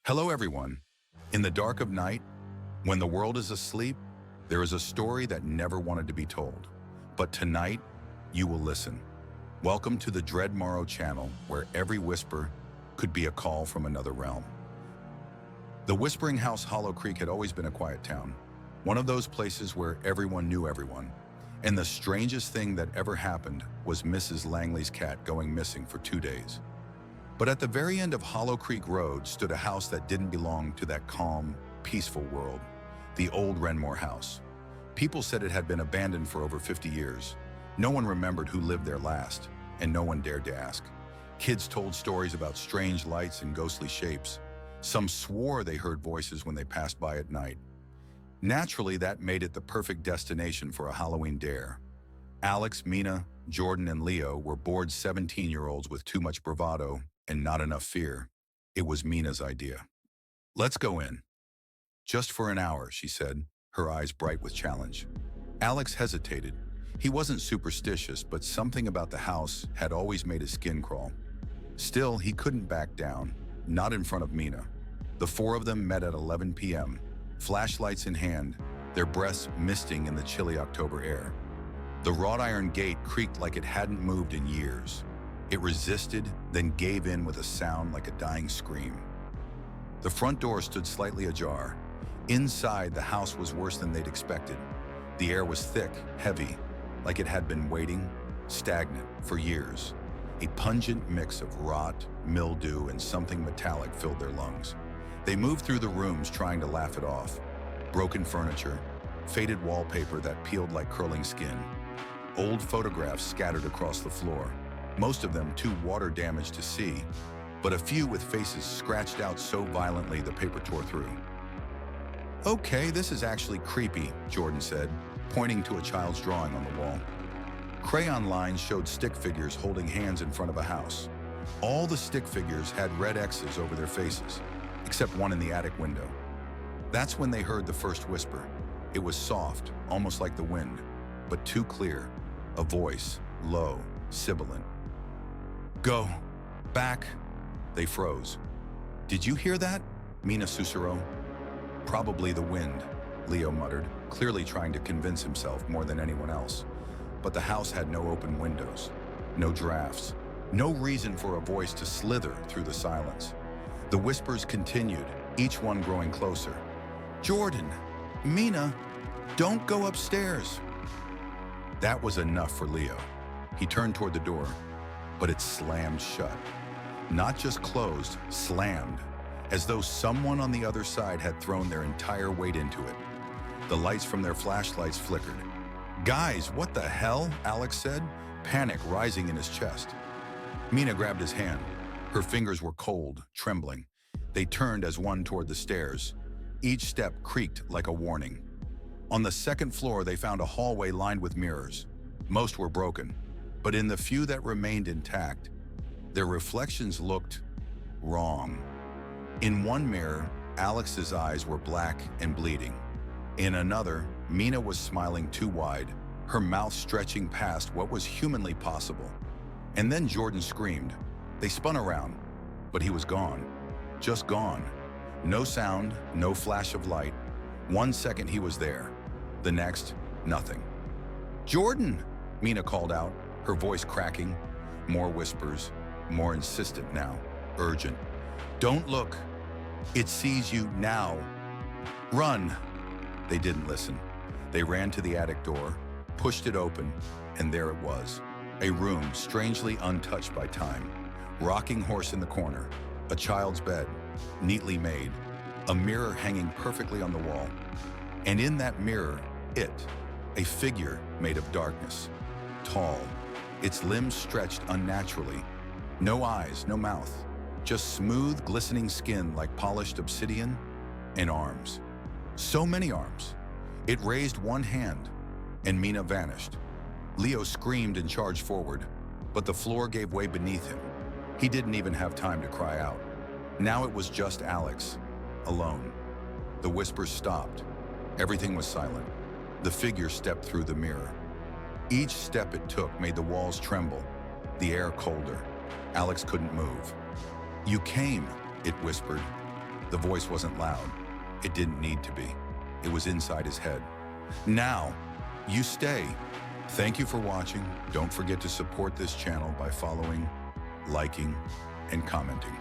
Hello, everyone. In the dark of night, when the world is asleep, there is a story that never wanted to be told. But tonight, you will listen. Welcome to the Dreadmorrow channel, where every whisper could be a call from another realm. The Whispering House Hollow Creek had always been a quiet town, one of those places where everyone knew everyone. And the strangest thing that ever happened was Mrs. Langley's cat going missing for 2 days. But at the very end of Hollow Creek Road stood a house that didn't belong to that calm, peaceful world, the old Renmore house. People said it had been abandoned for over 50 years. No one remembered who lived there last, and no one dared to ask. Kids told stories about strange lights and ghostly shapes. Some swore they heard voices when they passed by at night. Naturally, that made it the perfect destination for a Halloween dare. Alex, Mina, Jordan, and Leo were bored 17-year-olds with too much bravado and not enough fear. It was Mina's idea. "Let's go in." "Just for an hour," she said, her eyes bright with challenge. Alex hesitated. He wasn't superstitious, but something about the house had always made his skin crawl. Still, he couldn't back down, not in front of Mina. The four of them met at 11 p.m., flashlights in hand, their breaths misting in the chilly October air. The wrought iron gate creaked like it hadn't moved in years. It resisted, then gave in with a sound like a dying scream. The front door stood slightly ajar. Inside, the house was worse than they'd expected. The air was thick, heavy, like it had been waiting, stagnant, for years. A pungent mix of rot, mildew, and something metallic filled their lungs. They moved through the rooms trying to laugh it off. Broken furniture, faded wallpaper that peeled like curling skin, old photographs scattered across the floor, most of them too water-damaged to see, but a few with faces scratched out so violently the paper tore through. "Okay, this is actually creepy," Jordan said, pointing to a child's drawing on the wall. Crayon lines showed stick figures holding hands in front of a house. All the stick figures had red X's over their faces, except one in the attic window. That's when they heard the first whisper. It was soft, almost like the wind, but too clear. A voice, low, sibilant. "Go. Back." They froze. "Did you hear that?" Mina susurró. "Probably the wind," Leo muttered, clearly trying to convince himself more than anyone else. But the house had no open windows, no drafts, no reason for a voice to slither through the silence. The whispers continued, each one growing closer. "Jordan, Mina, don't go upstairs." That was enough for Leo. He turned toward the door, but it slammed shut. Not just closed, slammed, as though someone on the other side had thrown their entire weight into it. The lights from their flashlights flickered. "Guys, what the hell?" Alex said, panic rising in his chest. Mina grabbed his hand. Her fingers were cold, trembling. They turned as one toward the stairs. Each step creaked like a warning. On the second floor, they found a hallway lined with mirrors. Most were broken, but in the few that remained intact, their reflections looked wrong. In one mirror, Alex's eyes were black and bleeding. In another, Mina was smiling too wide, her mouth stretching past what was humanly possible. And then Jordan screamed. They spun around, but he was gone. Just gone. No sound, no flash of light. 1 second he was there. The next, nothing. "Jordan!" Mina called out, her voice cracking. More whispers, more insistent now, urgent. "Don't look. It sees you now. Run!" They didn't listen. They ran to the attic door, pushed it open, and there it was. A room strangely untouched by time. Rocking horse in the corner, a child's bed, neatly made, a mirror hanging perfectly on the wall. And in that mirror, a figure made of darkness. Tall, its limbs stretched unnaturally. No eyes, no mouth, just smooth, glistening skin like polished obsidian, and arms. So many arms. It raised one hand, and Mina vanished. Leo screamed and charged forward, but the floor gave way beneath him. He didn't even have time to cry out. Now it was just Alex, alone. The whispers stopped. Everything was silent. The figure stepped through the mirror. Each step it took made the walls tremble, the air colder. Alex couldn't move. "You came," it whispered. The voice wasn't loud. It didn't need to be. It was inside his head. Now, you stay. Thank you for watching. Don't forget to support this channel by following, liking, and commenting.